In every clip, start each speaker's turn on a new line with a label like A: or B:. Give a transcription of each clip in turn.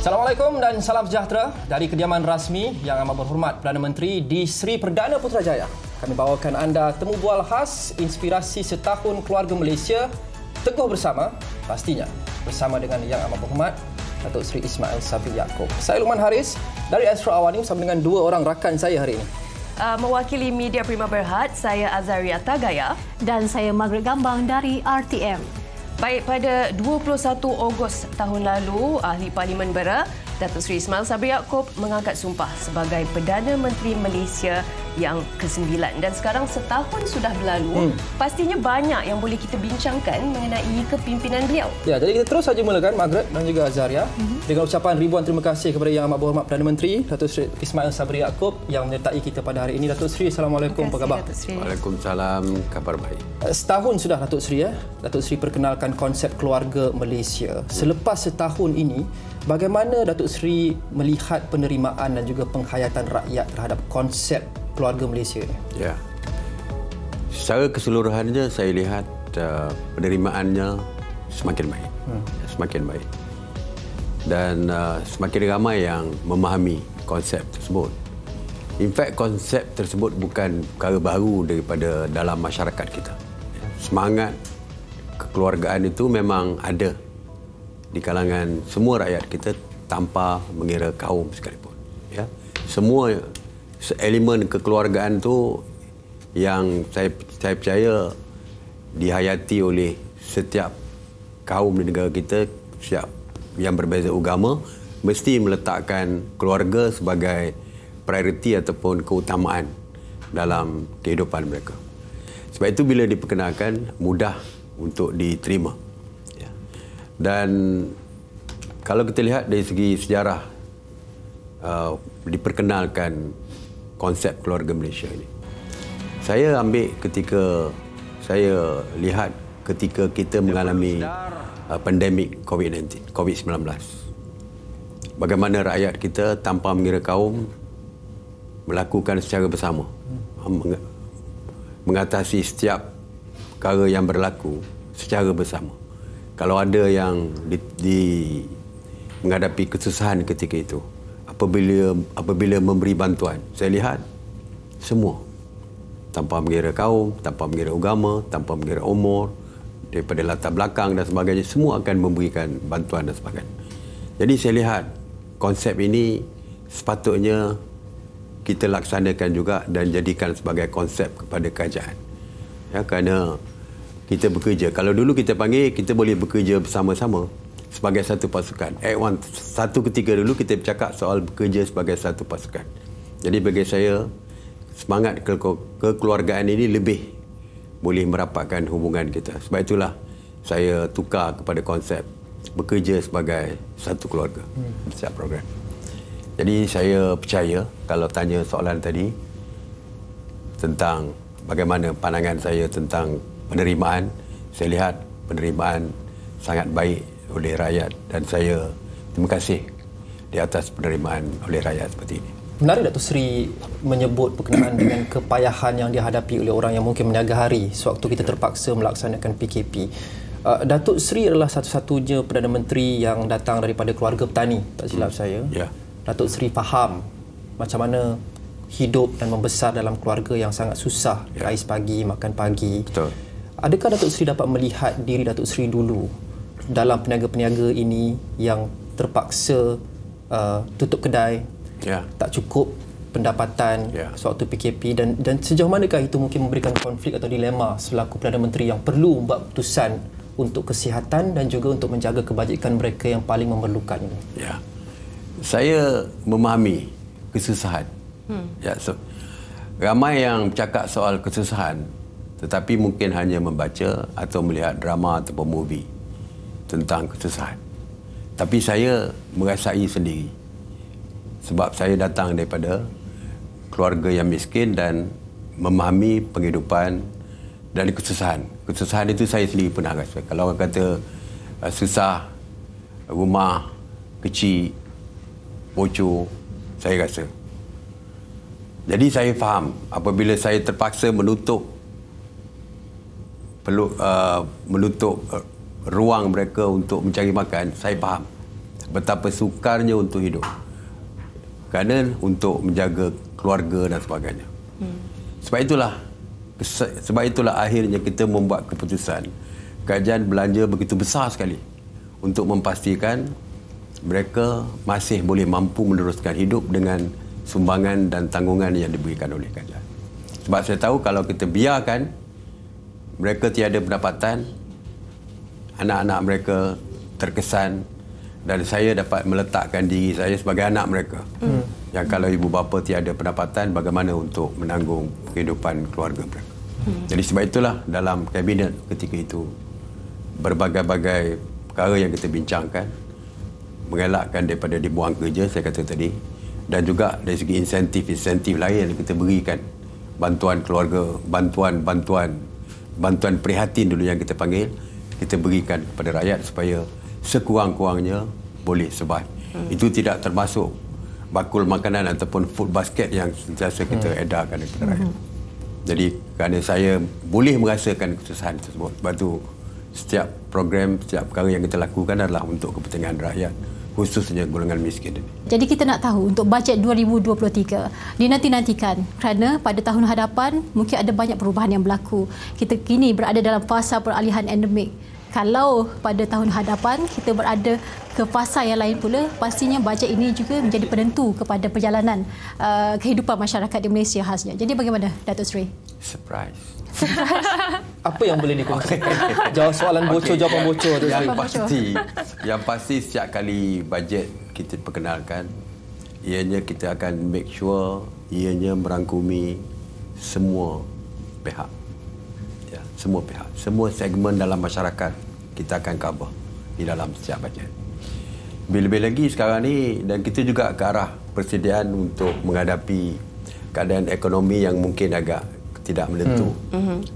A: Assalamualaikum dan salam sejahtera dari kediaman rasmi Yang Amat Berhormat Perdana Menteri di Sri Perdana Putrajaya. Kami bawakan anda temu bual khas inspirasi setahun keluarga Malaysia, teguh bersama, pastinya bersama dengan Yang Amat Berhormat Datuk Seri Ismail Sabri Yaakob. Saya Luqman Haris dari Astro Awani bersama dengan dua orang rakan saya hari ini.
B: Mewakili media Prima Berhad, saya Azaria Tagaya
C: dan saya Margaret Gambang dari RTM.
B: Baik, pada 21 Ogos tahun lalu, Ahli Parlimen Bera, Datuk Seri Ismail Sabri Yaakob mengangkat sumpah sebagai Perdana Menteri Malaysia yang ke-9. Dan sekarang setahun sudah berlalu, pastinya banyak yang boleh kita bincangkan mengenai kepimpinan beliau.
A: Ya, jadi kita terus saja mulakan, Margaret dan juga Azaria, dengan ucapan ribuan terima kasih kepada Yang Amat Berhormat Perdana Menteri Datuk Seri Ismail Sabri Yaakob yang menyertai kita pada hari ini. Datuk Seri, Assalamualaikum, apa khabar?
D: Waalaikumsalam, kabar baik.
A: Setahun sudah Datuk Seri, Datuk Seri perkenalkan konsep keluarga Malaysia. Selepas setahun ini, bagaimana Datuk Seri melihat penerimaan dan juga penghayatan rakyat terhadap konsep keluarga Malaysia ini?
D: Ya, secara keseluruhannya saya lihat penerimaannya semakin baik, semakin baik, dan semakin ramai yang memahami konsep tersebut. In fact, konsep tersebut bukan perkara baru daripada dalam masyarakat kita. Semangat kekeluargaan itu memang ada di kalangan semua rakyat kita tanpa mengira kaum sekalipun. Ya, semua elemen kekeluargaan tu yang saya percaya dihayati oleh setiap kaum di negara kita, setiap yang berbeza agama, mesti meletakkan keluarga sebagai prioriti ataupun keutamaan dalam kehidupan mereka. Sebab itu bila diperkenalkan, mudah untuk diterima. Ya. Dan kalau kita lihat dari segi sejarah diperkenalkan konsep keluarga Malaysia ini, saya ambil ketika saya lihat ketika kita mengalami pandemik COVID-19. Bagaimana rakyat kita tanpa mengira kaum melakukan secara bersama, mengatasi setiap perkara yang berlaku secara bersama. Kalau ada yang menghadapi kesusahan ketika itu, apabila memberi bantuan, saya lihat semua tanpa mengira kaum, tanpa mengira agama, tanpa mengira umur, daripada latar belakang dan sebagainya, semua akan memberikan bantuan dan sebagainya. Jadi saya lihat konsep ini sepatutnya kita laksanakan juga dan jadikan sebagai konsep kepada kerajaan. Ya, kerana kita bekerja. Kalau dulu kita panggil, kita boleh bekerja bersama-sama sebagai satu pasukan. Satu ketika dulu kita bercakap soal bekerja sebagai satu pasukan. Jadi bagi saya, semangat kekeluargaan ini lebih boleh merapatkan hubungan kita. Sebab itulah saya tukar kepada konsep bekerja sebagai satu keluarga. Setiap program. Jadi saya percaya kalau tanya soalan tadi tentang bagaimana pandangan saya tentang penerimaan, saya lihat penerimaan sangat baik oleh rakyat dan saya terima kasih di atas penerimaan oleh rakyat seperti ini.
A: Menarik Datuk Seri menyebut berkenaan dengan kepayahan yang dihadapi oleh orang yang mungkin meniaga hari sewaktu kita terpaksa melaksanakan PKP. Datuk Seri adalah satu-satunya Perdana Menteri yang datang daripada keluarga petani, tak silap saya.
D: Ya.
A: Datuk Seri faham macam mana hidup dan membesar dalam keluarga yang sangat susah, rais pagi, makan pagi.
D: Betul.
A: Adakah Datuk Seri dapat melihat diri Datuk Seri dulu dalam peniaga-peniaga ini yang terpaksa tutup kedai, tak cukup pendapatan sewaktu PKP, dan sejauh manakah itu mungkin memberikan konflik atau dilema selaku Perdana Menteri yang perlu membuat keputusan untuk kesihatan dan juga untuk menjaga kebajikan mereka yang paling memerlukan ini?
D: Ya. Saya memahami kesusahan. Ya, ramai yang bercakap soal kesusahan tetapi mungkin hanya membaca atau melihat drama ataupun movie tentang kesusahan. Tapi saya merasai sendiri sebab saya datang daripada keluarga yang miskin dan memahami penghidupan dan kesusahan. Kesusahan itu saya sendiri pernah rasa. Kalau orang kata susah, rumah kecil, bocor, saya rasa. Jadi saya faham apabila saya terpaksa menutup ruang mereka untuk mencari makan, saya faham. betapa sukarnya untuk hidup. Kerana untuk menjaga keluarga dan sebagainya. Sebab itulah akhirnya kita membuat keputusan kerajaan belanja begitu besar sekali untuk memastikan mereka masih boleh mampu meneruskan hidup dengan sumbangan dan tanggungan yang diberikan oleh kerajaan. Sebab saya tahu kalau kita biarkan mereka tiada pendapatan, anak-anak mereka terkesan, dan saya dapat meletakkan diri saya sebagai anak mereka. Yang kalau ibu bapa tiada pendapatan, bagaimana untuk menanggung kehidupan keluarga mereka. Jadi sebab itulah dalam kabinet ketika itu berbagai-bagai perkara yang kita bincangkan, mengelakkan daripada dibuang kerja, saya kata tadi, dan juga dari segi insentif lain yang kita berikan, bantuan keluarga, bantuan prihatin dulu yang kita panggil, kita berikan kepada rakyat supaya sekurang-kurangnya boleh survive. Itu tidak termasuk bakul makanan ataupun food basket yang sentiasa kita edarkan kepada rakyat. Jadi kerana saya boleh merasakan kesusahan tersebut, sebab itu setiap program, setiap perkara yang kita lakukan adalah untuk kepentingan rakyat, khususnya golongan miskin ini.
C: Jadi kita nak tahu untuk bajet 2023 dinanti-nantikan kerana pada tahun hadapan mungkin ada banyak perubahan yang berlaku. Kita kini berada dalam fasa peralihan endemik. Kalau pada tahun hadapan kita berada ke fasa yang lain pula, pastinya bajet ini juga menjadi penentu kepada perjalanan kehidupan masyarakat di Malaysia khasnya. Jadi bagaimana Datuk Seri?
D: Surprise.
A: Apa yang boleh dikongsikan? Jawab soalan bocor, jawapan bocor.
D: Yang pasti setiap kali bajet kita perkenalkan, ianya kita akan make sure ianya merangkumi semua pihak. Ya, semua pihak, semua segmen dalam masyarakat kita akan cover di dalam setiap bajet. Lebih-lebih lagi sekarang ni, dan kita juga ke arah persediaan untuk menghadapi keadaan ekonomi yang mungkin agak tidak menentu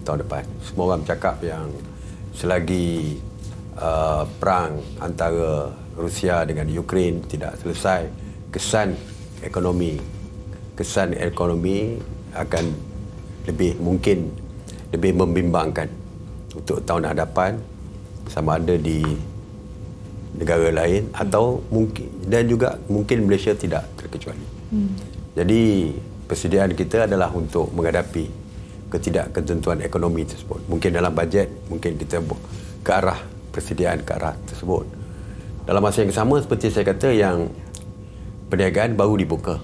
D: tahun depan. Semua orang bercakap yang selagi perang antara Rusia dengan Ukraine tidak selesai, kesan ekonomi akan lebih membimbangkan untuk tahun hadapan, sama ada di negara lain atau mungkin Malaysia tidak terkecuali. Jadi persediaan kita adalah untuk menghadapi ketidakketentuan ekonomi tersebut. Mungkin dalam bajet, mungkin kita ke arah persediaan ke arah tersebut. Dalam masa yang sama, seperti saya kata, yang perniagaan baru dibuka.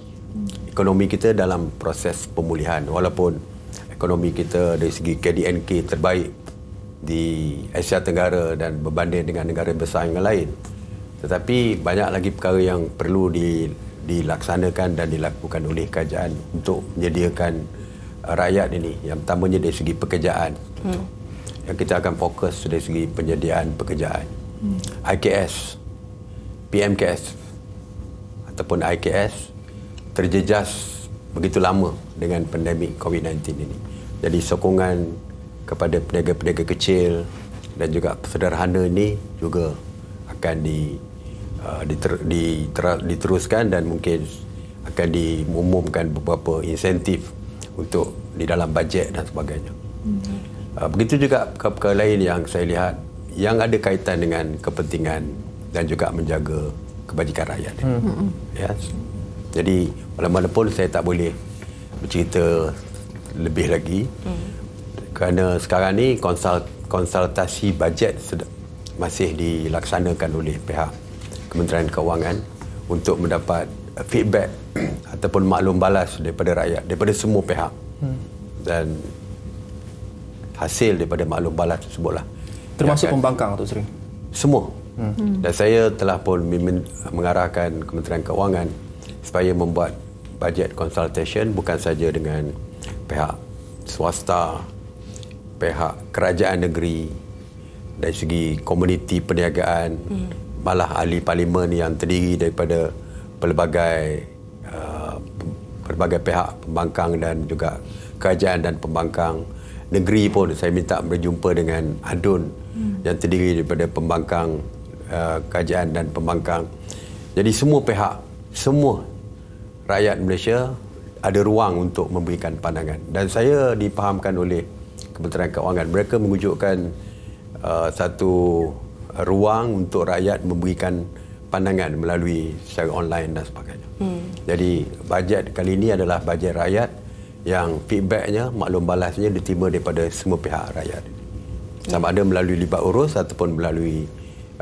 D: Ekonomi kita dalam proses pemulihan, walaupun ekonomi kita dari segi KDNK terbaik di Asia Tenggara dan berbanding dengan negara besar yang lain. Tetapi banyak lagi perkara yang perlu dilaksanakan dan dilakukan oleh kerajaan untuk menyediakan rakyat ini. Yang pertamanya dari segi pekerjaan. Yang kita akan fokus dari segi penyediaan pekerjaan. IKS, PMKS ataupun IKS terjejas begitu lama dengan pandemik COVID-19 ini. Jadi sokongan kepada peniaga-peniaga kecil dan juga sederhana ini juga akan diteruskan dan mungkin akan diumumkan beberapa insentif untuk di dalam bajet dan sebagainya. Begitu juga perkara lain yang saya lihat yang ada kaitan dengan kepentingan dan juga menjaga kebajikan rakyat. Ya. Jadi walaupun saya tak boleh bercerita lebih lagi kerana sekarang ni konsultasi bajet masih dilaksanakan oleh pihak Kementerian Keuangan untuk mendapat feedback ataupun maklum balas daripada rakyat, daripada semua pihak. Dan hasil daripada maklum balas tersebutlah.
A: Termasuk pembangkang, Datuk Seri?
D: Semua. Dan saya telah pun mengarahkan Kementerian Keuangan supaya membuat bajet consultation bukan saja dengan pihak swasta, pihak kerajaan negeri, dari segi komuniti perniagaan, malah ahli parlimen yang terdiri daripada pelbagai pihak pembangkang dan juga kerajaan dan pembangkang negeri pun. Saya minta berjumpa dengan ADUN yang terdiri daripada pembangkang, kerajaan dan pembangkang. Jadi semua pihak, semua rakyat Malaysia ada ruang untuk memberikan pandangan. Dan saya dipahamkan oleh Kementerian Keuangan, mereka mewujudkan satu ruang untuk rakyat memberikan pandangan melalui secara online dan sebagainya. Jadi bajet kali ini adalah bajet rakyat yang feedbacknya, maklum balasnya diterima daripada semua pihak rakyat. Sama ada melalui libat urus ataupun melalui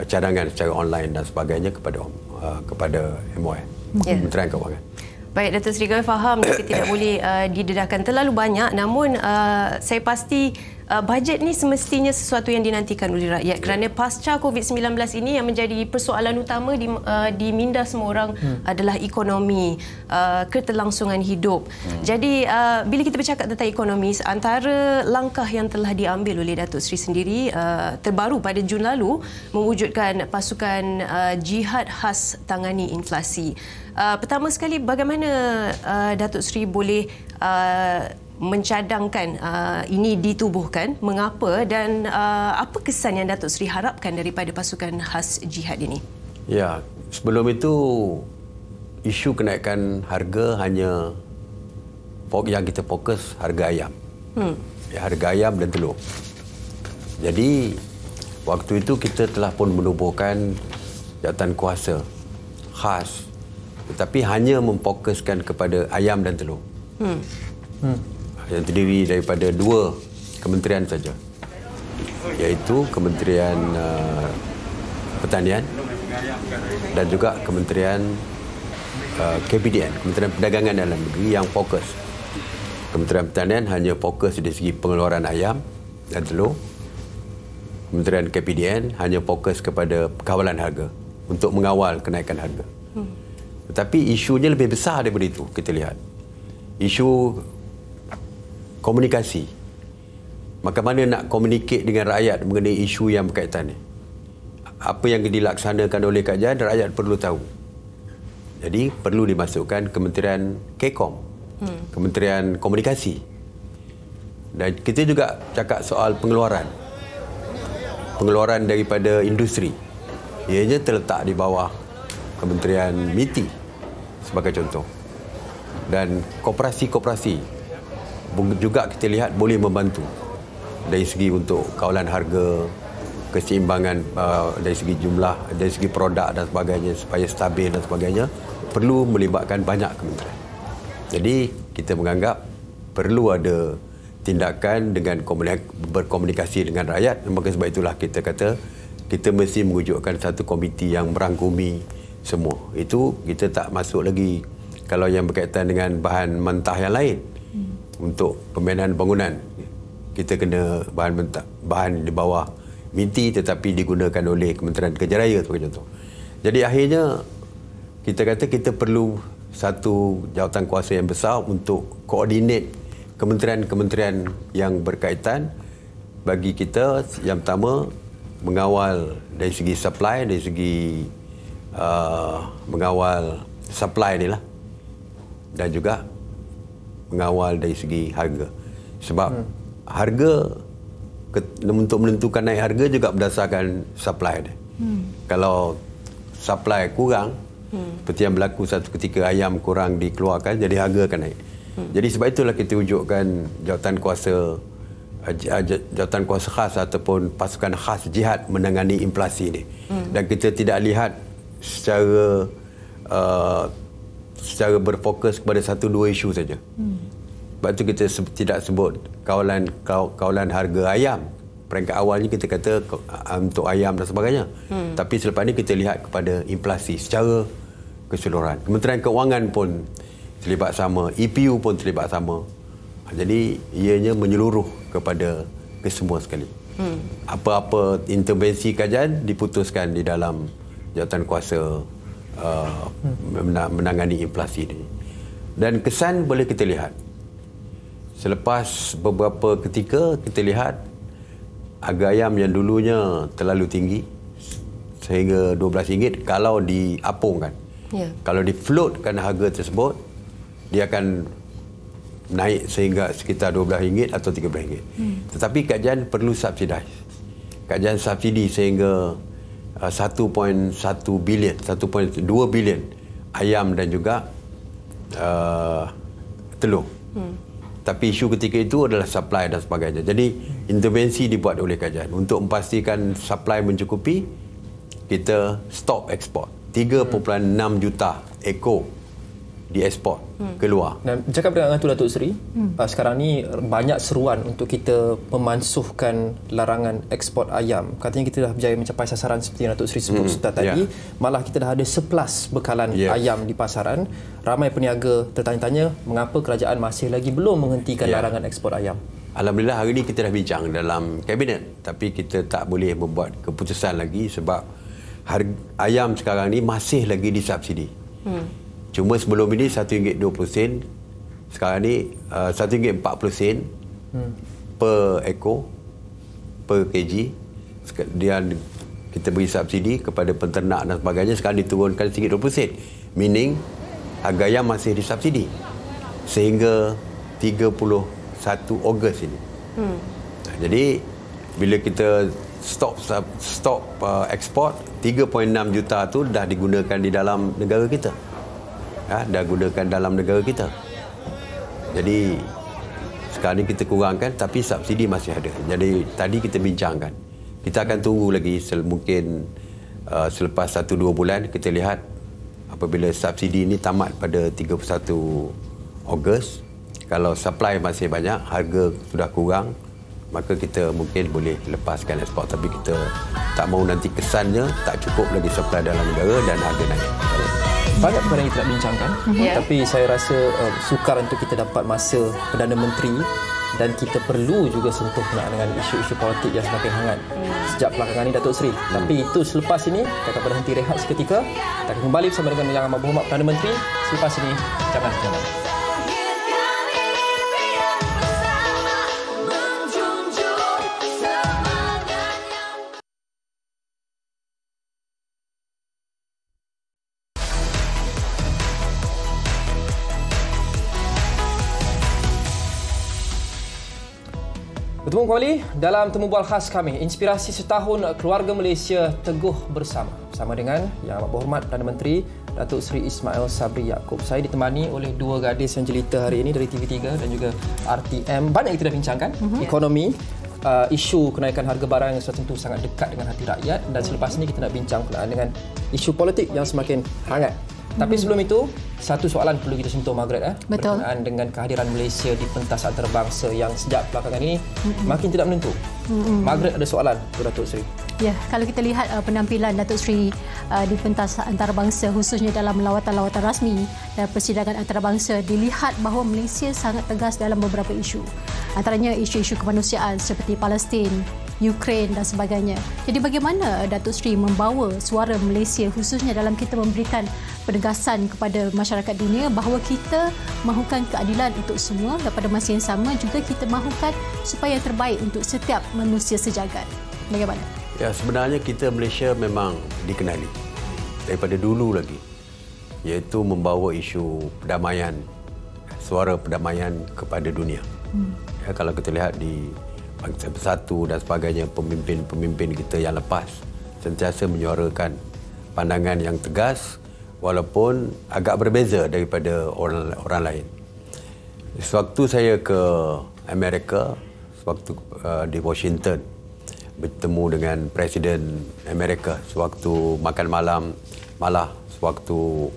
D: cadangan secara online dan sebagainya kepada MOF, Kementerian Kewangan.
B: Baik, Datuk Seri, kami faham jika tidak boleh didedahkan terlalu banyak, namun saya pasti bajet ni semestinya sesuatu yang dinantikan oleh rakyat kerana pasca COVID-19 ini yang menjadi persoalan utama di minda semua orang adalah ekonomi, keterlangsungan hidup. Jadi bila kita bercakap tentang ekonomi, antara langkah yang telah diambil oleh Datuk Seri sendiri terbaru pada Jun lalu mewujudkan pasukan jihad khas tangani inflasi. Pertama sekali, bagaimana Datuk Seri boleh mencadangkan ini ditubuhkan, mengapa dan apa kesan yang Datuk Seri harapkan daripada pasukan khas jihad ini?
D: Ya, sebelum itu isu kenaikan harga hanya yang kita fokus harga ayam. Harga ayam dan telur. Jadi waktu itu kita telah pun menubuhkan jawatan kuasa khas, tetapi hanya memfokuskan kepada ayam dan telur. Yang terdiri daripada 2 kementerian saja, iaitu Kementerian Pertanian dan juga Kementerian KPDN, Kementerian Perdagangan Dalam Negeri yang fokus. Kementerian Pertanian hanya fokus dari segi pengeluaran ayam dan telur. Kementerian KPDN hanya fokus kepada kawalan harga untuk mengawal kenaikan harga. Tetapi isunya lebih besar daripada itu, kita lihat. Isu komunikasi. Bagaimana nak communicate dengan rakyat mengenai isu yang berkaitan ni. Apa yang dilaksanakan oleh kajian, rakyat perlu tahu. Jadi perlu dimasukkan Kementerian Kekom, Kementerian Komunikasi. Dan kita juga cakap soal pengeluaran. Pengeluaran daripada industri. Ianya terletak di bawah Kementerian MITI sebagai contoh. Dan koperasi-koperasi juga kita lihat boleh membantu dari segi untuk kawalan harga, keseimbangan dari segi jumlah, dari segi produk dan sebagainya supaya stabil dan sebagainya, perlu melibatkan banyak kementerian. Jadi kita menganggap perlu ada tindakan dengan berkomunikasi dengan rakyat. Maka sebab itulah kita kata kita mesti mewujudkan satu komiti yang merangkumi semua. Itu kita tak masuk lagi kalau yang berkaitan dengan bahan mentah yang lain. Untuk pembinaan bangunan, kita kena bahan di bawah MITI tetapi digunakan oleh Kementerian Kerja Raya sebagai contoh. Jadi akhirnya kita kata kita perlu satu jawatan kuasa yang besar untuk koordinate kementerian-kementerian yang berkaitan. Bagi kita yang pertama mengawal dari segi supply, dari segi mengawal supply ni lah, dan juga mengawal dari segi harga. Sebab harga untuk menentukan naik harga juga berdasarkan supply dia. Kalau supply kurang, seperti yang berlaku satu ketika ayam kurang dikeluarkan, jadi harga akan naik. Jadi sebab itulah kita wujudkan jawatan kuasa khas ataupun pasukan khas jihad menangani inflasi ni. Dan kita tidak lihat secara berfokus kepada 1-2 isu saja. Sebab itu kita tidak sebut kawalan harga ayam. Peringkat awalnya kita kata untuk ayam dan sebagainya. Tapi selepas ini kita lihat kepada inflasi secara keseluruhan. Kementerian Kewangan pun terlibat sama, EPU pun terlibat sama. Jadi ianya menyeluruh kepada kesemua sekali. Apa-apa intervensi kajian diputuskan di dalam jawatan kuasa menangani inflasi ini. Dan kesan boleh kita lihat. Selepas beberapa ketika kita lihat harga ayam yang dulunya terlalu tinggi sehingga RM12 kalau diapungkan. Kalau di-floatkan harga tersebut, dia akan naik sehingga sekitar RM12 atau RM13. Tetapi kajian perlu subsidize. Kajian subsidi sehingga 1.1 bilion, 1.2 bilion ayam dan juga telur. Tapi isu ketika itu adalah supply dan sebagainya. Jadi intervensi dibuat oleh kajian untuk memastikan supply mencukupi. Kita stop ekspor. 3.6 juta ekor diekspor keluar.
A: Dan cakap dengan tu Datuk Seri, sekarang ni banyak seruan untuk kita memansuhkan larangan ekspor ayam. Katanya kita dah berjaya mencapai sasaran seperti yang Datuk Seri sebut tadi. Malah kita dah ada surplus bekalan ayam di pasaran. Ramai peniaga tertanya-tanya mengapa kerajaan masih lagi belum menghentikan larangan ekspor ayam.
D: Alhamdulillah hari ini kita dah bincang dalam kabinet, tapi kita tak boleh membuat keputusan lagi sebab harga ayam sekarang ni masih lagi disubsidi. Cuma sebelum ini RM1.20, sekarang ni RM1.40 per ekor, per kg. Dan kita beri subsidi kepada penternak dan sebagainya, sekarang diturunkan RM1.20. Meaning harga ayam masih disubsidi sehingga 31 Ogos ini. Jadi bila kita stop ekspor, 3.6 juta tu dah digunakan di dalam negara kita. Dah gunakan dalam negara kita. Jadi sekarang ni kita kurangkan, tapi subsidi masih ada. Jadi tadi kita bincangkan, kita akan tunggu lagi mungkin selepas 1-2 bulan kita lihat apabila subsidi ini tamat pada 31 Ogos. Kalau supply masih banyak, harga sudah kurang, maka kita mungkin boleh lepaskan ekspor. Tapi kita tak mahu nanti kesannya tak cukup lagi supply dalam negara dan harga naik.
A: Banyak perkara yang kita nak bincangkan, tapi saya rasa sukar untuk kita dapat masa Perdana Menteri dan kita perlu juga sentuh dengan isu-isu politik yang semakin hangat sejak belakangan ini, Datuk Seri. Tapi itu selepas ini, kita akan berhenti rehat seketika. Kita akan kembali bersama dengan Yang Amat Berhormat Perdana Menteri. Selepas ini, jangan kemana-mana. Bertemu kembali dalam temu bual khas kami, Inspirasi Setahun Keluarga Malaysia Teguh Bersama. Bersama dengan Yang Amat Berhormat Perdana Menteri Datuk Seri Ismail Sabri Yaakob. Saya ditemani oleh dua gadis yang jelita hari ini dari TV3 dan juga RTM. Banyak kita dah bincangkan, ekonomi, isu kenaikan harga barang yang sudah tentu sangat dekat dengan hati rakyat, dan selepas ini kita nak bincang berkenaan dengan isu politik yang semakin hangat. Tapi sebelum itu, satu soalan perlu kita sentuh, Margaret, berkenaan dengan kehadiran Malaysia di pentas antarabangsa yang sejak belakangan ini makin tidak menentu. Margaret ada soalan untuk Datuk Seri.
C: Ya, kalau kita lihat penampilan Datuk Seri di pentas antarabangsa, khususnya dalam lawatan-lawatan rasmi dan persidangan antarabangsa, dilihat bahawa Malaysia sangat tegas dalam beberapa isu. Antaranya isu-isu kemanusiaan seperti Palestin, Ukraine dan sebagainya. Jadi bagaimana Datuk Seri membawa suara Malaysia, khususnya dalam kita memberikan penegasan kepada masyarakat dunia bahawa kita mahukan keadilan untuk semua, dan pada masa yang sama juga kita mahukan supaya yang terbaik untuk setiap manusia sejagat. Bagaimana?
D: Ya, sebenarnya kita Malaysia memang dikenali daripada dulu lagi, iaitu membawa isu perdamaian, suara perdamaian kepada dunia. Ya, kalau kita lihat di Bangsa Bersatu dan sebagainya, pemimpin-pemimpin kita yang lepas sentiasa menyuarakan pandangan yang tegas walaupun agak berbeza daripada orang lain. Sewaktu saya ke Amerika, sewaktu di Washington, bertemu dengan Presiden Amerika, sewaktu makan malam, malah sewaktu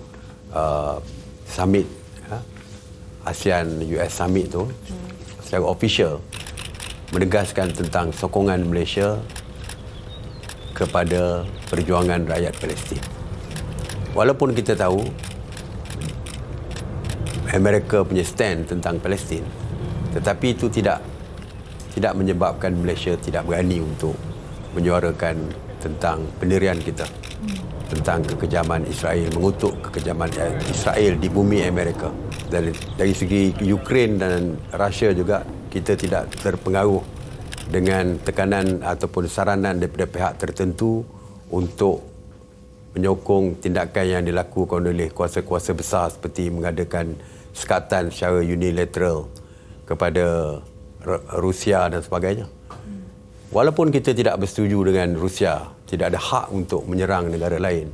D: summit ASEAN-US Summit tu, secara official menegaskan tentang sokongan Malaysia kepada perjuangan rakyat Palestin. Walaupun kita tahu Amerika punya stand tentang Palestin, tetapi itu tidak menyebabkan Malaysia tidak berani untuk menyuarakan tentang pendirian kita, tentang kekejaman Israel, mengutuk kekejaman Israel di bumi Amerika. Dari segi Ukraine dan Rusia juga, kita tidak terpengaruh dengan tekanan ataupun saranan daripada pihak tertentu untuk menyokong tindakan yang dilakukan oleh kuasa-kuasa besar seperti mengadakan sekatan secara unilateral kepada Rusia dan sebagainya. Walaupun kita tidak bersetuju dengan Rusia, tidak ada hak untuk menyerang negara lain,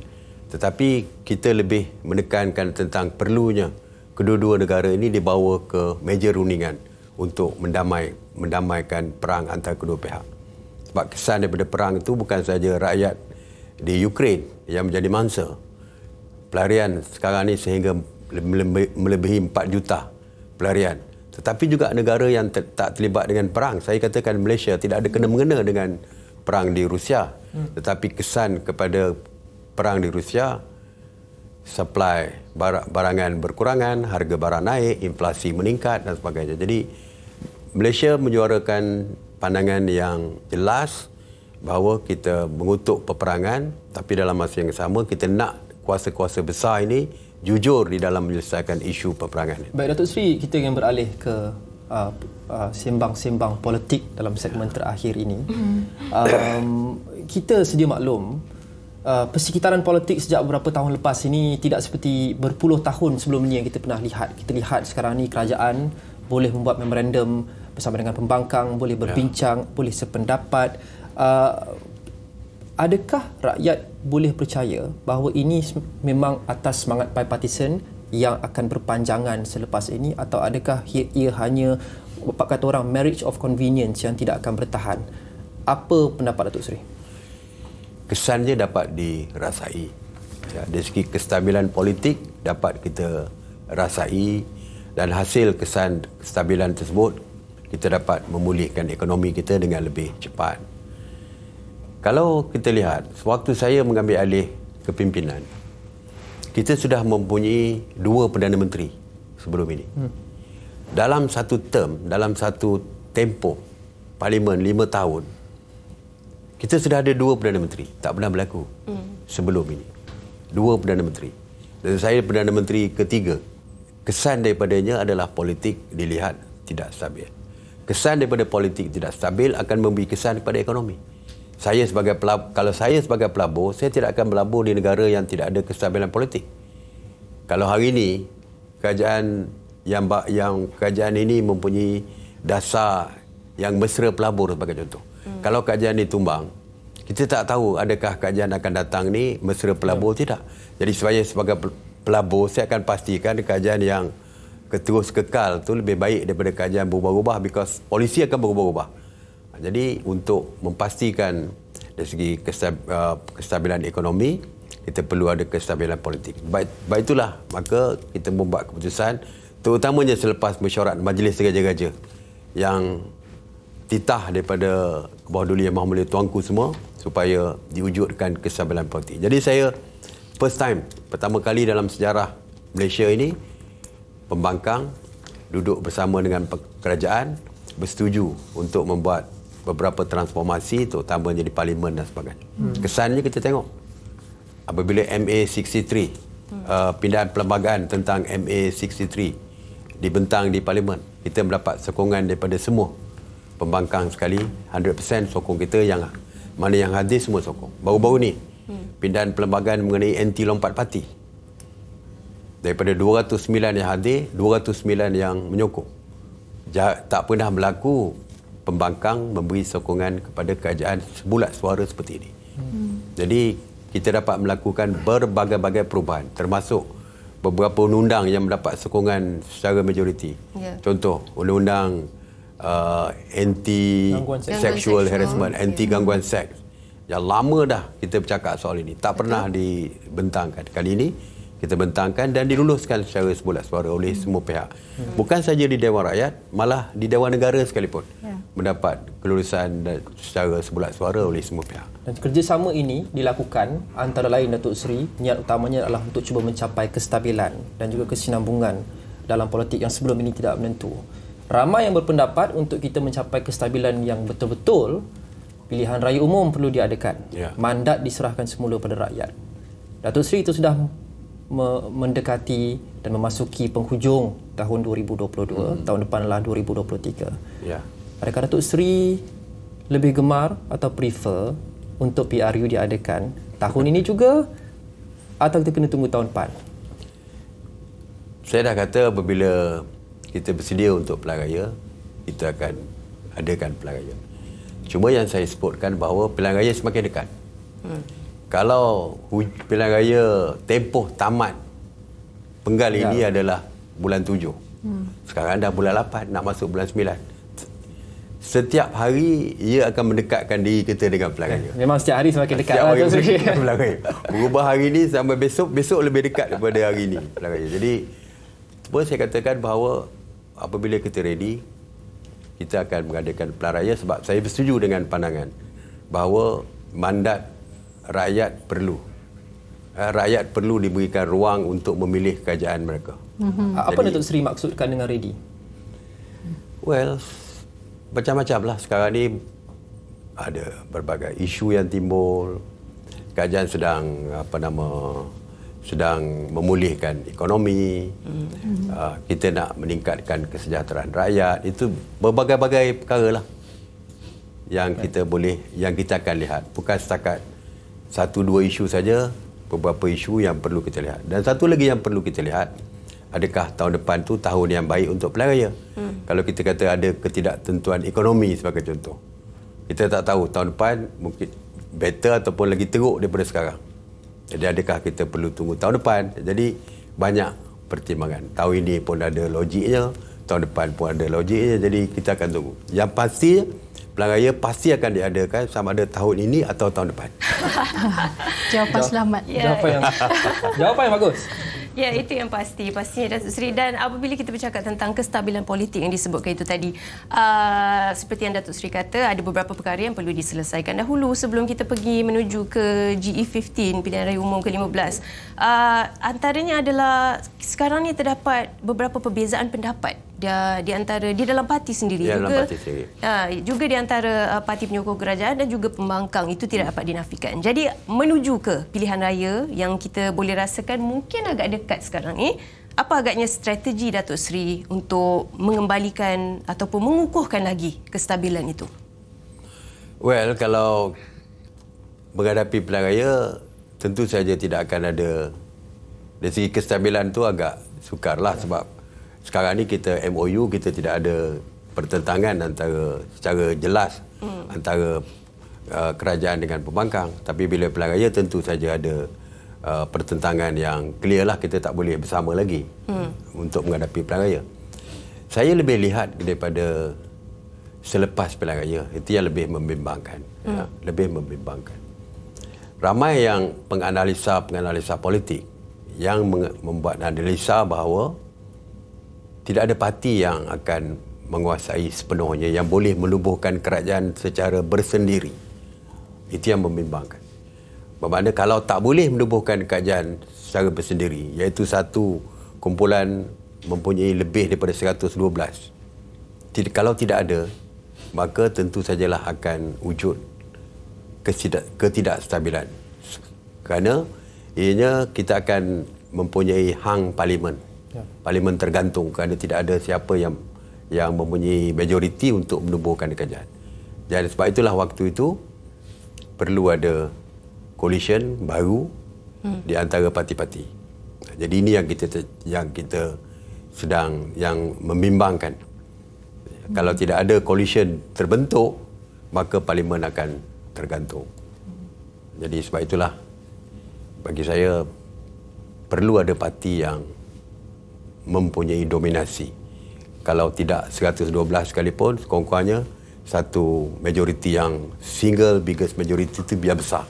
D: tetapi kita lebih menekankan tentang perlunya kedua-dua negara ini dibawa ke meja rundingan untuk mendamaikan perang antara kedua pihak. Sebab kesan daripada perang itu bukan saja rakyat di Ukraine yang menjadi mangsa, pelarian sekarang ni sehingga melebihi 4 juta pelarian. Tetapi juga negara yang tak terlibat dengan perang. Saya katakan Malaysia tidak ada kena-mengena dengan perang di Rusia. Tetapi kesan kepada perang di Rusia, supply barangan berkurangan, harga barang naik, inflasi meningkat dan sebagainya. Jadi Malaysia menyuarakan pandangan yang jelas bahawa kita mengutuk peperangan, tapi dalam masa yang sama kita nak kuasa-kuasa besar ini jujur di dalam menyelesaikan isu peperangan.
A: Baik Datuk Seri, kita ingin beralih ke sembang-sembang politik dalam segmen terakhir ini. Kita sedia maklum, persekitaran politik sejak beberapa tahun lepas ini tidak seperti berpuluh tahun sebelum ini yang kita pernah lihat. Kita lihat sekarang ini kerajaan boleh membuat memorandum bersama dengan pembangkang, boleh berbincang, boleh sependapat. Adakah rakyat boleh percaya bahawa ini memang atas semangat bipartisan yang akan berpanjangan selepas ini, atau adakah ia hanya kata orang marriage of convenience yang tidak akan bertahan? Apa pendapat Datuk Seri?
D: Kesannya dapat dirasai. Dari segi kestabilan politik dapat kita rasai, dan hasil kesan kestabilan tersebut kita dapat memulihkan ekonomi kita dengan lebih cepat. Kalau kita lihat, sewaktu saya mengambil alih kepimpinan, kita sudah mempunyai 2 Perdana Menteri sebelum ini. Dalam satu term, dalam satu tempoh Parlimen 5 tahun, kita sudah ada 2 Perdana Menteri. Tak pernah berlaku sebelum ini. 2 Perdana Menteri. Dan saya Perdana Menteri ketiga. Kesan daripadanya adalah politik dilihat tidak stabil. Kesan daripada politik tidak stabil akan memberi kesan kepada ekonomi. Kalau saya sebagai pelabur, saya tidak akan berlabur di negara yang tidak ada kestabilan politik. Kalau hari ini kerajaan kerajaan ini mempunyai dasar yang mesra pelabur sebagai contoh. Kalau kerajaan ini tumbang, kita tak tahu adakah kerajaan akan datang ni mesra pelabur tidak. Jadi saya sebagai pelabur, saya akan pastikan kerajaan yang terus kekal tu lebih baik daripada kerajaan berubah-ubah, because polisi akan berubah-ubah. Jadi untuk memastikan dari segi kestabilan ekonomi, kita perlu ada kestabilan politik. Baik itulah maka kita membuat keputusan, terutamanya selepas mesyuarat Majlis Raja-Raja yang titah daripada Bawah Duli Yang Maha Mulia Tuanku semua, supaya diwujudkan kestabilan politik. Jadi saya pertama kali dalam sejarah Malaysia ini, pembangkang duduk bersama dengan kerajaan, bersetuju untuk membuat beberapa transformasi, terutamanya di Parlimen dan sebagainya. Kesannya kita tengok apabila MA63, pindahan perlembagaan tentang MA63 dibentang di Parlimen, kita mendapat sokongan daripada semua pembangkang sekali. 100% sokong kita, yang mana yang hadir semua sokong. Baru-baru ni pindahan perlembagaan mengenai anti lompat parti, daripada 209 yang hadir, 209 yang menyokong. Tak pernah berlaku pembangkang memberi sokongan kepada kerajaan sebulat suara seperti ini. Jadi kita dapat melakukan berbagai-bagai perubahan, termasuk beberapa undang-undang yang mendapat sokongan secara majoriti. Contoh undang-undang anti sexual harassment, anti gangguan seks. Yang lama dah kita bercakap soal ini, tak pernah dibentangkan. Kali ini kita bentangkan dan diluluskan secara sebulat suara oleh semua pihak. Bukan saja di Dewan Rakyat, malah di Dewan Negara sekalipun mendapat kelulusan secara sebulat suara oleh semua pihak.
A: Dan kerjasama ini dilakukan antara lain Datuk Seri, niat utamanya adalah untuk cuba mencapai kestabilan dan juga kesinambungan dalam politik yang sebelum ini tidak menentu. Ramai yang berpendapat untuk kita mencapai kestabilan yang betul-betul, pilihan raya umum perlu diadakan. Mandat diserahkan semula pada rakyat. Datuk Seri itu sudah mendekati dan memasuki penghujung tahun 2022, tahun depan adalah 2023. Adakah Datuk Seri lebih gemar atau prefer untuk PRU diadakan tahun ini juga, atau kita kena tunggu tahun depan?
D: Saya dah kata apabila kita bersedia untuk pilihan raya, kita akan adakan pilihan raya. Cuma yang saya sebutkan bahawa pilihan raya semakin dekat. Kalau pilihan raya tempoh tamat penggal ini adalah bulan 7. Sekarang dah bulan 8, nak masuk bulan 9. setiap hari ia akan mendekatkan diri kita dengan pilihan raya.
A: Memang setiap hari semakin dekat
D: setiap
A: lah.
D: hari dengan pilihan raya. Berubah hari ini sampai besok lebih dekat daripada hari ini pilihan raya. Jadi saya katakan bahawa apabila kita ready, kita akan mengadakan pilihan raya sebab saya bersetuju dengan pandangan bahawa mandat rakyat perlu diberikan ruang untuk memilih kerajaan mereka.
A: Apa Datuk Seri maksudkan dengan ready?
D: Well, macam-macam lah. Sekarang ni ada berbagai isu yang timbul. Kerajaan sedang memulihkan ekonomi. Kita nak meningkatkan kesejahteraan rakyat. Itu berbagai-bagai perkara lah yang kita akan lihat. Bukan setakat satu dua isu saja, beberapa isu yang perlu kita lihat. Dan satu lagi yang perlu kita lihat, adakah tahun depan tu tahun yang baik untuk pilihan raya? Kalau kita kata ada ketidaktentuan ekonomi sebagai contoh, kita tak tahu tahun depan mungkin better ataupun lagi teruk daripada sekarang. Jadi adakah kita perlu tunggu tahun depan? Jadi banyak pertimbangan. Tahun ini pun ada logiknya, tahun depan pun ada logiknya. Jadi kita akan tunggu. Yang pasti pilihan raya pasti akan diadakan sama ada tahun ini atau tahun depan.
C: Jawapan selamat.
A: Jawapan yang bagus.
B: Ya, itu yang pastinya Datuk Seri. Dan apabila kita bercakap tentang kestabilan politik yang disebutkan itu tadi, seperti yang Datuk Seri kata, ada beberapa perkara yang perlu diselesaikan dahulu sebelum kita pergi menuju ke GE15, pilihan raya umum ke-15. Antaranya adalah sekarang ni terdapat beberapa perbezaan pendapat di dalam parti sendiri, juga di antara parti penyokong kerajaan dan juga pembangkang. Itu tidak dapat dinafikan. Jadi menuju ke pilihan raya yang kita boleh rasakan mungkin agak dekat sekarang ni, apa agaknya strategi Datuk Seri untuk mengembalikan ataupun mengukuhkan lagi kestabilan itu?
D: Well, kalau menghadapi pilihan raya, tentu saja tidak akan ada, dari segi kestabilan tu agak sukarlah sebab sekarang ni kita MOU, kita tidak ada pertentangan secara jelas antara kerajaan dengan pembangkang. Tapi bila pilihan raya tentu saja ada pertentangan yang clear lah, kita tak boleh bersama lagi untuk menghadapi pilihan raya. Saya lebih lihat daripada selepas pilihan raya, itu yang lebih membimbangkan. Lebih membimbangkan. Ramai yang penganalisa politik yang membuat analisa bahawa tidak ada parti yang akan menguasai sepenuhnya, yang boleh melubuhkan kerajaan secara bersendiri. Itu yang membimbangkan. Bermakna kalau tak boleh melubuhkan kerajaan secara bersendiri, iaitu satu kumpulan mempunyai lebih daripada 112. Kalau tidak ada, maka tentu sajalah akan wujud ketidakstabilan. Kerana ianya kita akan mempunyai hang parlimen. Parlimen tergantung kerana tidak ada siapa yang mempunyai majoriti untuk menubuhkan kerajaan. Dan sebab itulah waktu itu perlu ada coalition baru di antara parti-parti. Jadi ini yang kita yang membimbangkan. Kalau tidak ada coalition terbentuk, maka parlimen akan tergantung. Jadi sebab itulah bagi saya perlu ada parti yang mempunyai dominasi. Kalau tidak 112 sekalipun, sekurang-kurangnya satu majoriti yang single biggest majority itu biar besar.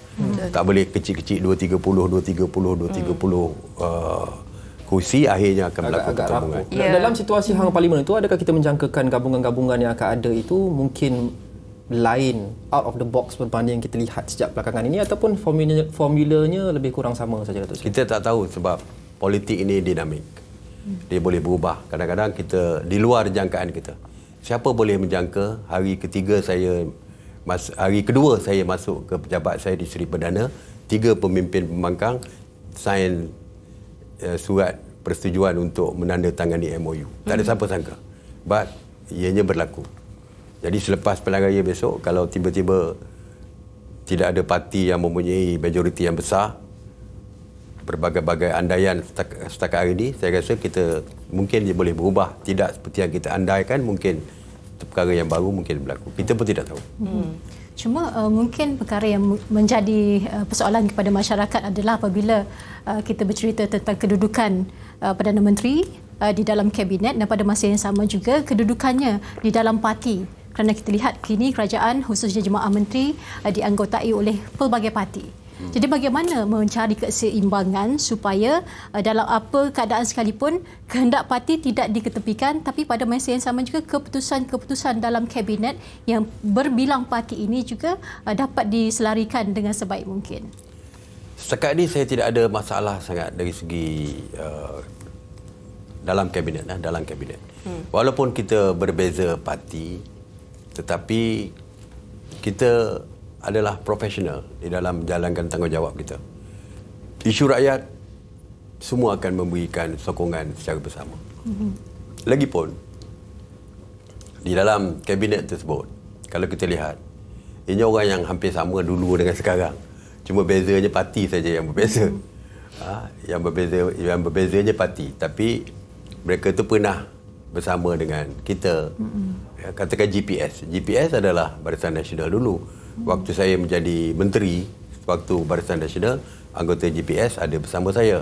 D: Tak boleh kecil-kecil 230 kursi, akhirnya akan berlaku pertembungan.
A: Dalam situasi hang parlimen itu, adakah kita menjangkakan gabungan-gabungan yang akan ada itu mungkin lain, out of the box berbanding yang kita lihat sejak belakangan ini, ataupun formulanya lebih kurang sama saja, Datuk Seri?
D: Kita tak tahu sebab politik ini dinamik. Dia boleh berubah. Kadang-kadang kita di luar jangkaan kita. Siapa boleh menjangka hari kedua saya masuk ke pejabat saya di Seri Perdana, 3 pemimpin pembangkang sign surat persetujuan untuk menandatangani MOU. Tak ada siapa sangka. But ianya berlaku. Jadi selepas pilihan raya besok, kalau tiba-tiba tidak ada parti yang mempunyai majoriti yang besar, berbagai-bagai andaian setakat hari ini, saya rasa kita mungkin dia boleh berubah. Tidak seperti yang kita andaikan, mungkin perkara yang baru mungkin berlaku. Kita pun tidak tahu.
C: Cuma mungkin perkara yang menjadi persoalan kepada masyarakat adalah apabila kita bercerita tentang kedudukan Perdana Menteri di dalam kabinet dan pada masa yang sama juga kedudukannya di dalam parti kerana kita lihat kini kerajaan khususnya Jemaah Menteri dianggotai oleh pelbagai parti. Jadi bagaimana mencari keseimbangan supaya dalam apa keadaan sekalipun kehendak parti tidak diketepikan, tapi pada masa yang sama juga keputusan-keputusan dalam kabinet yang berbilang parti ini juga dapat diselarikan dengan sebaik mungkin.
D: Setakat ini saya tidak ada masalah sangat dari segi dalam kabinet. Walaupun kita berbeza parti, tetapi kita adalah profesional di dalam menjalankan tanggungjawab kita. Isu rakyat semua akan memberikan sokongan secara bersama. Lagipun di dalam kabinet tersebut, kalau kita lihat, ini orang yang hampir sama dulu dengan sekarang. Cuma bezanya parti saja yang berbeza. Yang berbezanya parti, tapi mereka tu pernah bersama dengan kita. Katakan GPS. GPS adalah Barisan Nasional dulu. Waktu saya menjadi menteri, waktu Barisan Nasional, anggota GPS ada bersama saya.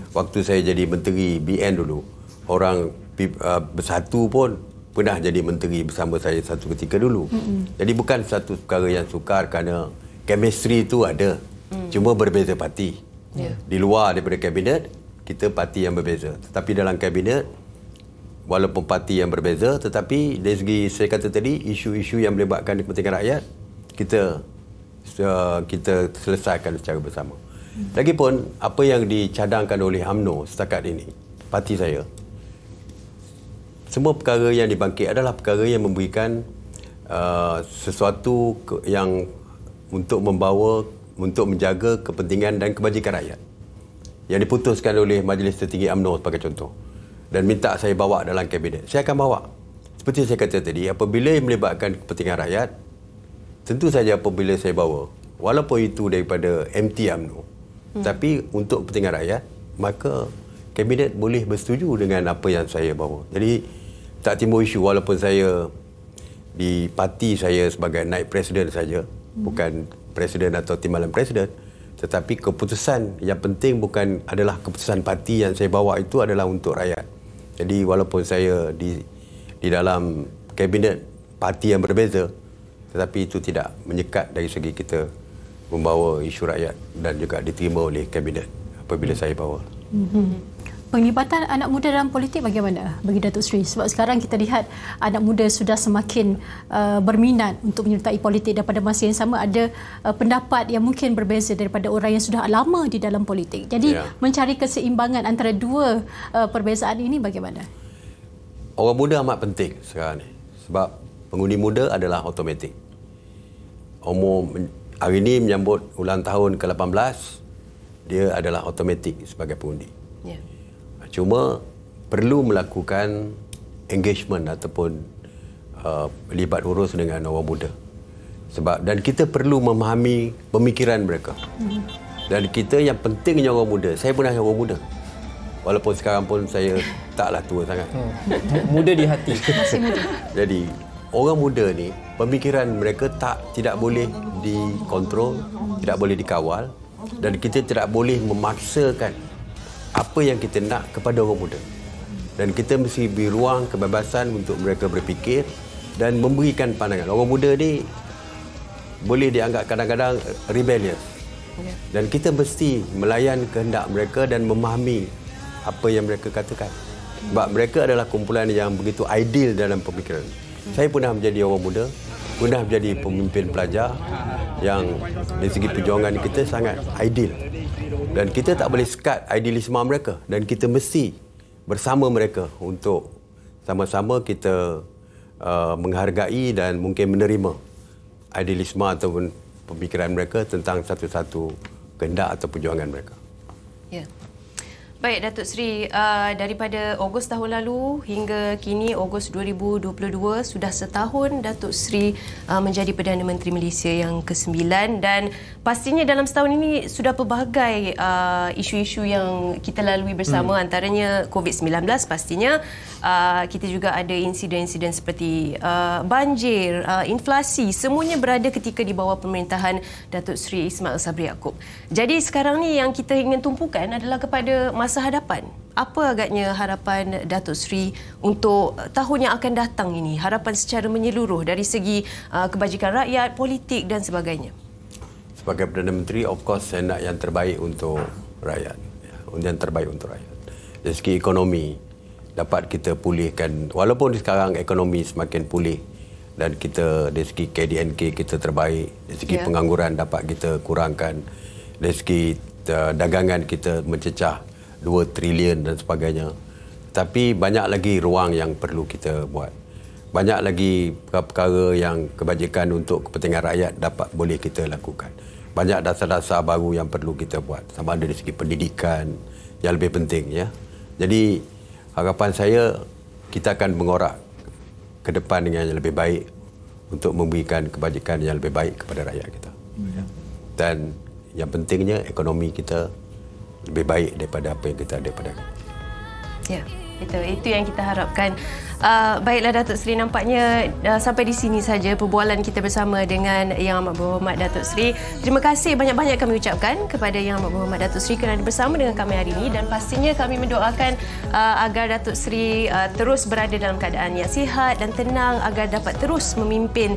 D: Waktu saya jadi menteri BN dulu, orang Bersatu pun pernah jadi menteri bersama saya satu ketika dulu. Jadi bukan satu perkara yang sukar kerana chemistry itu ada. Cuma berbeza parti. Di luar daripada kabinet, kita parti yang berbeza. Tetapi dalam kabinet, walaupun parti yang berbeza, tetapi dari segi saya kata tadi, isu-isu yang melibatkan kepentingan rakyat, kita selesaikan secara bersama. Lagipun apa yang dicadangkan oleh UMNO setakat ini, parti saya, semua perkara yang dibangkit adalah perkara yang memberikan sesuatu yang untuk menjaga kepentingan dan kebajikan rakyat, yang diputuskan oleh Majlis Tertinggi UMNO sebagai contoh, dan minta saya bawa dalam kabinet. Saya akan bawa. Seperti saya kata tadi, apabila melibatkan kepentingan rakyat, tentu saja apabila saya bawa, walaupun itu daripada MT UMNO, tapi untuk kepentingan rakyat, maka kabinet boleh bersetuju dengan apa yang saya bawa. Jadi tak timbul isu walaupun saya di parti saya sebagai naib presiden saja, bukan presiden atau timbalan presiden, tetapi keputusan yang penting bukan adalah keputusan parti yang saya bawa, itu adalah untuk rakyat. Jadi walaupun saya di dalam kabinet parti yang berbeza, tetapi itu tidak menyekat dari segi kita membawa isu rakyat dan juga diterima oleh kabinet apabila saya bawa.
C: Penglibatan anak muda dalam politik bagaimana bagi Datuk Seri? Sebab sekarang kita lihat anak muda sudah semakin berminat untuk menyertai politik, dan pada masa yang sama ada pendapat yang mungkin berbeza daripada orang yang sudah lama di dalam politik. Jadi mencari keseimbangan antara dua perbezaan ini bagaimana?
D: Orang muda amat penting sekarang ni. Sebab pengundi muda adalah automatik. Hari ini menyambut ulang tahun ke-18, dia adalah automatik sebagai pengundi. Cuma perlu melakukan engagement ataupun libat urus dengan orang muda. Dan kita perlu memahami pemikiran mereka. Dan kita yang pentingnya orang muda. Saya pernah orang muda. Walaupun sekarang pun saya taklah tua sangat.
A: Muda di hati.
C: Masih muda.
D: Jadi orang muda ni, pemikiran mereka tidak boleh dikontrol, tidak boleh dikawal, dan kita tidak boleh memaksakan apa yang kita nak kepada orang muda. Dan kita mesti beri ruang kebebasan untuk mereka berfikir dan memberikan pandangan. Orang muda ni boleh dianggap kadang-kadang rebellious. Dan kita mesti melayan kehendak mereka dan memahami apa yang mereka katakan. Sebab mereka adalah kumpulan yang begitu ideal dalam pemikiran. Saya pernah menjadi orang muda, pernah menjadi pemimpin pelajar yang dari segi perjuangan kita sangat ideal. Dan kita tak boleh sekat idealisme mereka, dan kita mesti bersama mereka untuk sama-sama kita menghargai dan mungkin menerima idealisme ataupun pemikiran mereka tentang satu-satu kehendak atau perjuangan mereka.
B: Ya. Baik, Datuk Seri, daripada Ogos tahun lalu hingga kini Ogos 2022, sudah setahun Datuk Seri menjadi Perdana Menteri Malaysia yang ke-9, dan pastinya dalam setahun ini sudah pelbagai isu-isu yang kita lalui bersama, antaranya COVID-19 pastinya. Kita juga ada insiden-insiden seperti banjir, inflasi, semuanya berada ketika di bawah pemerintahan Datuk Seri Ismail Sabri Yaakob. Jadi sekarang ni yang kita ingin tumpukan adalah kepada masa hadapan. Apa agaknya harapan Datuk Seri untuk tahun yang akan datang ini? Harapan secara menyeluruh dari segi kebajikan rakyat, politik dan sebagainya.
D: Sebagai Perdana Menteri, of course saya nak yang terbaik untuk rakyat. Yang terbaik untuk rakyat. Dari segi ekonomi, dapat kita pulihkan. Walaupun sekarang ekonomi semakin pulih dan kita dari segi KDNK kita terbaik, dari segi pengangguran dapat kita kurangkan, dari segi dagangan kita mencecah 2 trilion dan sebagainya. Tapi banyak lagi ruang yang perlu kita buat. Banyak lagi perkara yang kebajikan untuk kepentingan rakyat dapat boleh kita lakukan. Banyak dasar-dasar baru yang perlu kita buat. Sama ada dari segi pendidikan yang lebih penting. Ya. Jadi harapan saya kita akan mengorak ke depan dengan yang lebih baik untuk memberikan kebajikan yang lebih baik kepada rakyat kita. Dan yang pentingnya ekonomi kita lebih baik daripada apa yang kita ada pada.
B: Ya, itu yang kita harapkan. Baiklah Datuk Seri, nampaknya sampai di sini saja perbualan kita bersama dengan Yang Amat Berhormat Datuk Seri. Terima kasih banyak-banyak kami ucapkan kepada Yang Amat Berhormat Datuk Seri kerana bersama dengan kami hari ini, dan pastinya kami mendoakan agar Datuk Seri terus berada dalam keadaan yang sihat dan tenang agar dapat terus memimpin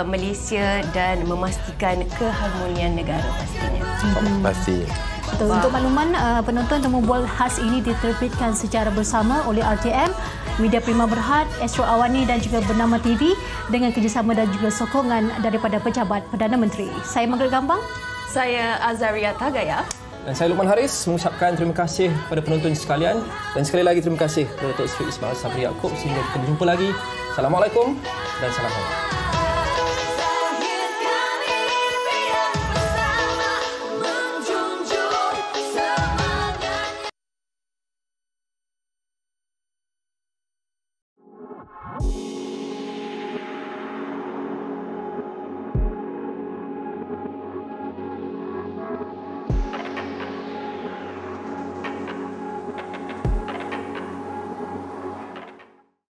B: Malaysia dan memastikan keharmonian negara pastinya.
D: Pastinya.
C: Untuk makluman, penonton temu bual khas ini diterbitkan secara bersama oleh RTM, Media Prima Berhad, Astro Awani dan juga Bernama TV dengan kerjasama dan juga sokongan daripada Pejabat Perdana Menteri. Saya Margaret Gambang.
B: Saya Azaria Tagaya.
A: Dan saya Luqman Haris mengucapkan terima kasih kepada penonton sekalian. Dan sekali lagi terima kasih kepada Datuk Seri Ismail Sabri Yaakob. Sehingga kita berjumpa lagi. Assalamualaikum dan salam hormat.